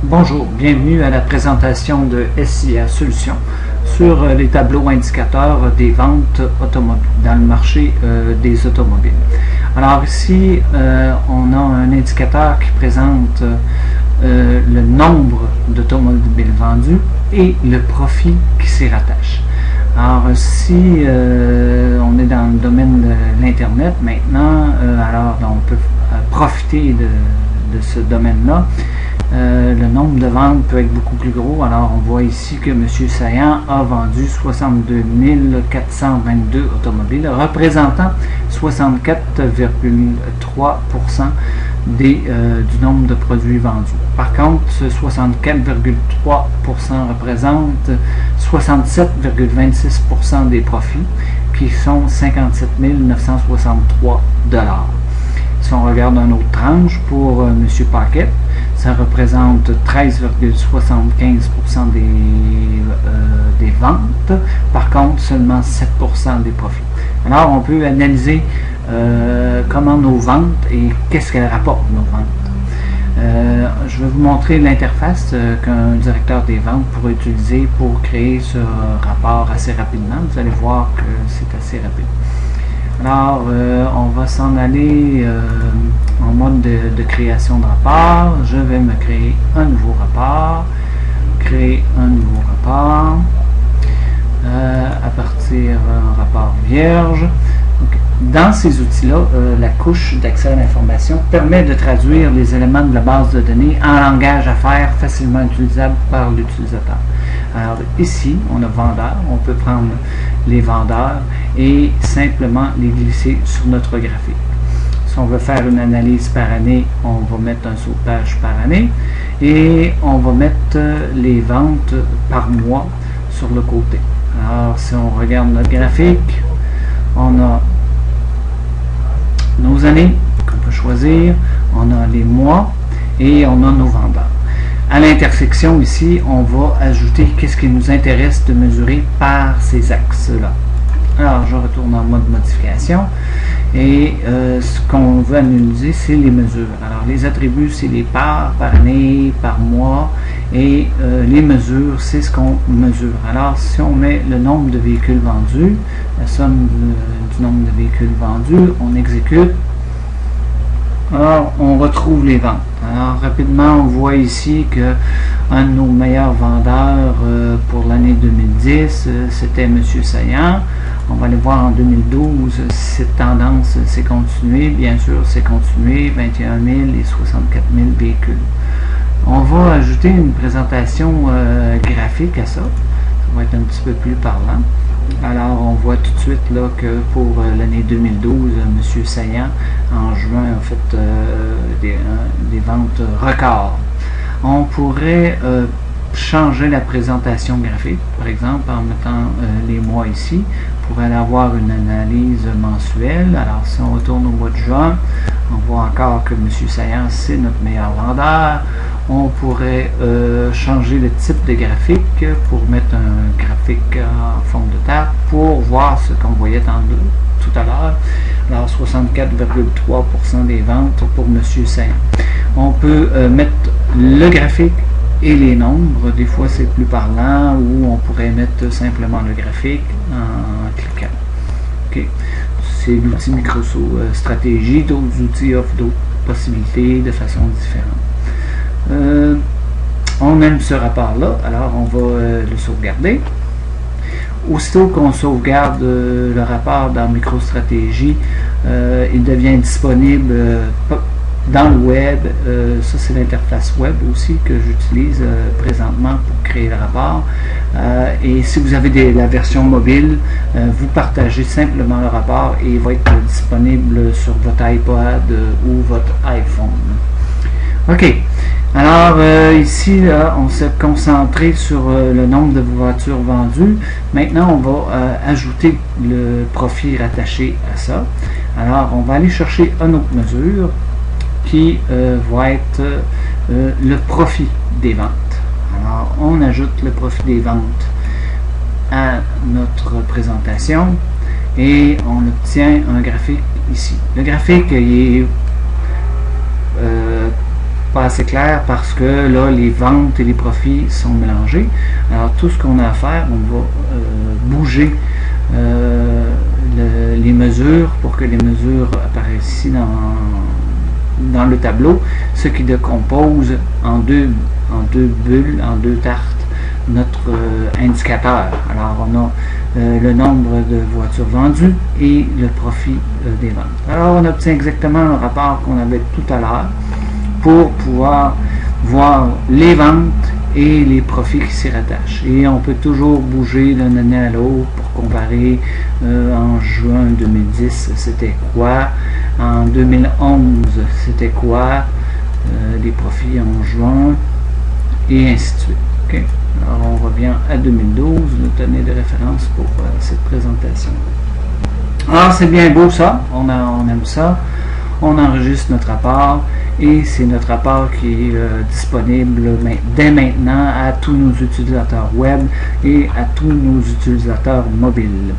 Bonjour, bienvenue à la présentation de SIA Solutions sur les tableaux indicateurs des ventes automobiles dans le marché des automobiles. Alors ici, on a un indicateur qui présente le nombre d'automobiles vendus et le profit qui s'y rattache. Alors si on est dans le domaine de l'Internet maintenant, alors on peut profiter de ce domaine-là. Le nombre de ventes peut être beaucoup plus gros. Alors, on voit ici que M. Saillant a vendu 62 422 automobiles, représentant 64,3% du nombre de produits vendus. Par contre, ce 64,3% représente 67,26% des profits, qui sont 57 963 $. Si on regarde une autre tranche pour M. Paquet, ça représente 13,75% des ventes, par contre seulement 7% des profits. Alors on peut analyser comment nos ventes et qu'est-ce qu'elles rapportent nos ventes. Je vais vous montrer l'interface qu'un directeur des ventes pourrait utiliser pour créer ce rapport assez rapidement. Vous allez voir que c'est assez rapide. Alors, on va s'en aller en mode de création de rapport. Je vais me créer un nouveau rapport. Créer un nouveau rapport. À partir d'un rapport vierge. Donc, dans ces outils-là, la couche d'accès à l'information permet de traduire les éléments de la base de données en langage affaires facilement utilisable par l'utilisateur. Alors ici, on a vendeur, on peut prendre les vendeurs et simplement les glisser sur notre graphique. Si on veut faire une analyse par année, on va mettre un sauvetage par année et on va mettre les ventes par mois sur le côté. Alors si on regarde notre graphique, on a nos années qu'on peut choisir, on a les mois et on a nos vendeurs. À l'intersection ici, on va ajouter qu'est-ce qui nous intéresse de mesurer par ces axes-là. Alors, je retourne en mode modification et ce qu'on veut analyser, c'est les mesures. Alors, les attributs, c'est les parts par année, par mois et les mesures, c'est ce qu'on mesure. Alors, si on met le nombre de véhicules vendus, la somme du nombre de véhicules vendus, on exécute. Alors, on retrouve les ventes. Alors, rapidement, on voit ici que un de nos meilleurs vendeurs pour l'année 2010, c'était M. Saillant. On va aller voir en 2012, cette tendance s'est continuée. Bien sûr, c'est continué, 21 000 et 64 000 véhicules. On va ajouter une présentation graphique à ça. Ça va être un petit peu plus parlant. Alors, on voit tout de suite là que pour l'année 2012, M. Saillant, en juin, a fait des ventes records. On pourrait changer la présentation graphique, par exemple, en mettant les mois ici, pour aller avoir une analyse mensuelle. Alors, si on retourne au mois de juin, on voit encore que M. Saillant, c'est notre meilleur vendeur. On pourrait changer le type de graphique pour mettre un graphique en forme de table pour voir ce qu'on voyait tout à l'heure. Alors 64,3% des ventes pour M. Saillant. On peut mettre le graphique et les nombres. Des fois c'est plus parlant, ou on pourrait mettre simplement le graphique en cliquant. Okay. C'est l'outil Microsoft Stratégie. D'autres outils offrent d'autres possibilités de façon différente. On aime ce rapport-là, alors on va le sauvegarder. Aussitôt qu'on sauvegarde le rapport dans MicroStratégie, il devient disponible dans le web. Ça, c'est l'interface web aussi que j'utilise présentement pour créer le rapport. Et si vous avez la version mobile, vous partagez simplement le rapport et il va être disponible sur votre iPad ou votre iPhone. OK. Alors, ici, là, on s'est concentré sur le nombre de voitures vendues. Maintenant, on va ajouter le profit rattaché à ça. Alors, on va aller chercher une autre mesure qui va être le profit des ventes. Alors, on ajoute le profit des ventes à notre présentation et on obtient un graphique ici. Le graphique il est pas assez clair parce que là, les ventes et les profits sont mélangés. Alors, tout ce qu'on a à faire, on va bouger les mesures pour que les mesures apparaissent ici dans le tableau, ce qui décompose en deux bulles, en deux tartes, notre indicateur. Alors, on a le nombre de voitures vendues et le profit des ventes. Alors, on obtient exactement le rapport qu'on avait tout à l'heure pour pouvoir voir les ventes et les profits qui s'y rattachent. Et on peut toujours bouger d'une année à l'autre pour comparer en juin 2010, c'était quoi, en 2011, c'était quoi, les profits en juin, et ainsi de suite. Okay. Alors on revient à 2012, notre année de référence pour cette présentation. Alors c'est bien beau ça, on aime ça. On enregistre notre rapport et c'est notre rapport qui est disponible dès maintenant à tous nos utilisateurs web et à tous nos utilisateurs mobiles.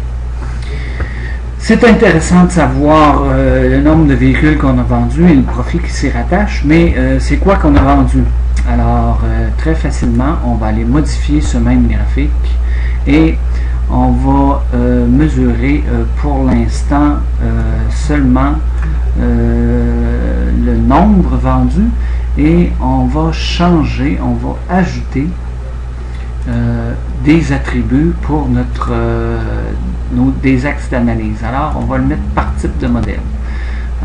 C'est intéressant de savoir le nombre de véhicules qu'on a vendus et le profit qui s'y rattache, mais c'est quoi qu'on a vendu? Alors, très facilement, on va aller modifier ce même graphique et on va mesurer pour l'instant seulement le nombre vendu et on va changer, on va ajouter des attributs pour des axes d'analyse. Alors, on va le mettre par type de modèle.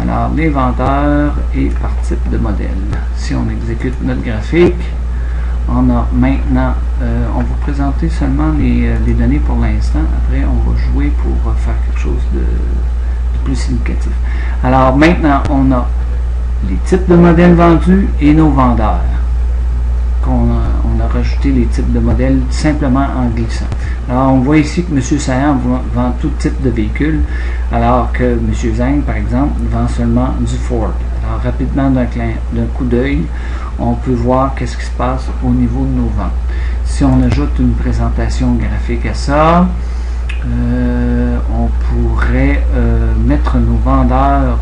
Alors, les vendeurs et par type de modèle. Si on exécute notre graphique, on a maintenant, on va présenter seulement les données pour l'instant. Après, on va jouer pour faire quelque chose de plus significatif. Alors, maintenant, on a les types de modèles vendus et nos vendeurs. On a rajouté les types de modèles simplement en glissant. Alors, on voit ici que M. Saillant vend tout type de véhicule, alors que M. Zhang, par exemple, vend seulement du Ford. Alors, rapidement, d'un coup d'œil, on peut voir qu'est-ce qui se passe au niveau de nos ventes. Si on ajoute une présentation graphique à ça, on pourrait mettre nos vendeurs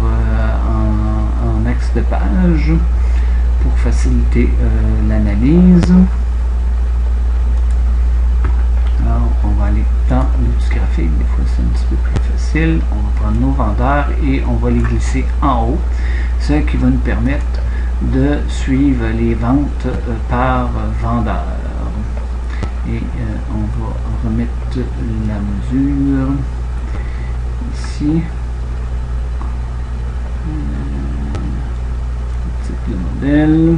en axe de page pour faciliter l'analyse. Alors, on va aller dans l'outil graphique, des fois c'est un petit peu plus facile. On va prendre nos vendeurs et on va les glisser en haut, ce qui va nous permettre de suivre les ventes par vendeur. Et on va remettre la mesure ici. Type de modèle.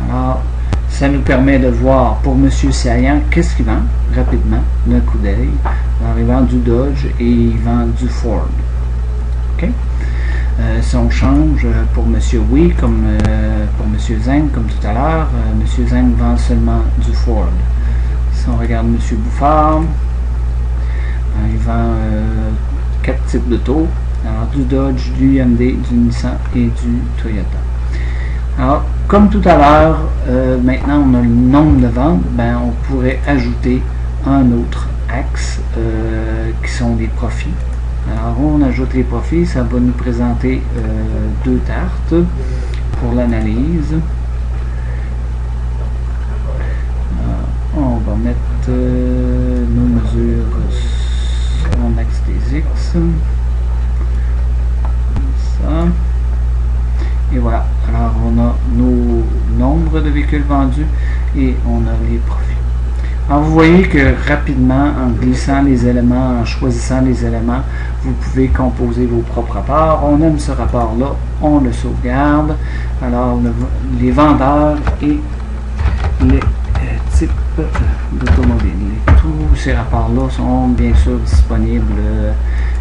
Alors, ça nous permet de voir pour M. Saillant qu'est-ce qu'il vend rapidement, d'un coup d'œil. Alors, il vend du Dodge et il vend du Ford. OK? Si on change pour M. Wee, comme pour M. Zhang, comme tout à l'heure, M. Zhang vend seulement du Ford. Si on regarde M. Bouffard, il vend 4 types d'autos. Alors, du Dodge, du Hyundai, du Nissan et du Toyota. Alors, comme tout à l'heure, maintenant on a le nombre de ventes, on pourrait ajouter un autre axe qui sont les profits. Alors, on ajoute les profits, ça va nous présenter deux tartes pour l'analyse. On va mettre nos mesures en axe des X. Ça. Et voilà. Alors, on a nos nombres de véhicules vendus et on a les profits. Alors, vous voyez que rapidement, en glissant les éléments, en choisissant les éléments, vous pouvez composer vos propres rapports. On aime ce rapport-là, on le sauvegarde. Alors, les vendeurs et les types d'automobiles. Tous ces rapports-là sont bien sûr disponibles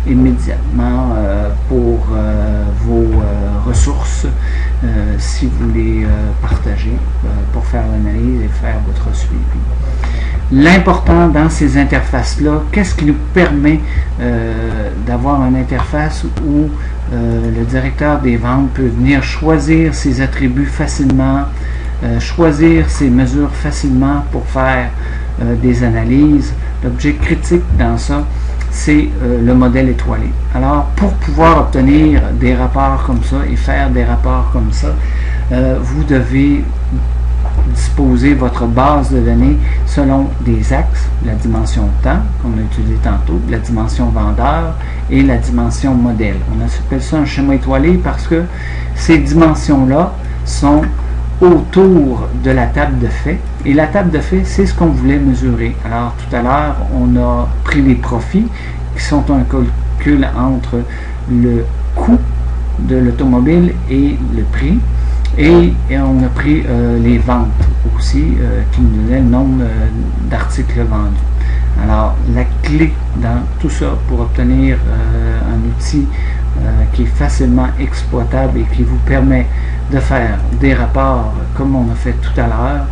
immédiatement pour vos ressources si vous les partagez pour faire l'analyse et faire votre suivi. L'important dans ces interfaces-là, qu'est-ce qui nous permet d'avoir une interface où le directeur des ventes peut venir choisir ses attributs facilement, choisir ses mesures facilement pour faire des analyses. L'objet critique dans ça, c'est le modèle étoilé. Alors, pour pouvoir obtenir des rapports comme ça et faire des rapports comme ça, vous devez disposer votre base de données selon des axes, la dimension temps, qu'on a utilisé tantôt, la dimension vendeur et la dimension modèle. On appelle ça un schéma étoilé parce que ces dimensions-là sont autour de la table de fait. Et la table de fait, c'est ce qu'on voulait mesurer. Alors, tout à l'heure, on a pris les profits, qui sont un calcul entre le coût de l'automobile et le prix. Et on a pris les ventes aussi, qui nous donnaient le nombre d'articles vendus. Alors, la clé dans tout ça pour obtenir un outil qui est facilement exploitable et qui vous permet de faire des rapports comme on a fait tout à l'heure,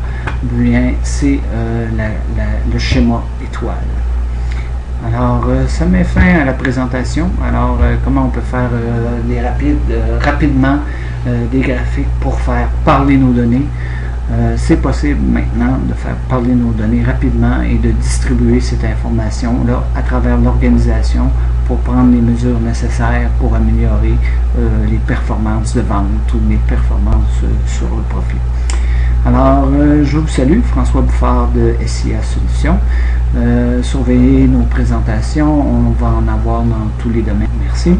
bien, c'est le schéma étoile. Alors, ça met fin à la présentation. Alors, comment on peut faire rapidement des graphiques pour faire parler nos données. C'est possible maintenant de faire parler nos données rapidement et de distribuer cette information-là à travers l'organisation pour prendre les mesures nécessaires pour améliorer les performances de vente ou les performances sur le profit. Alors, je vous salue, François Bouffard de SIA Solutions. Surveillez nos présentations, on va en avoir dans tous les domaines. Merci.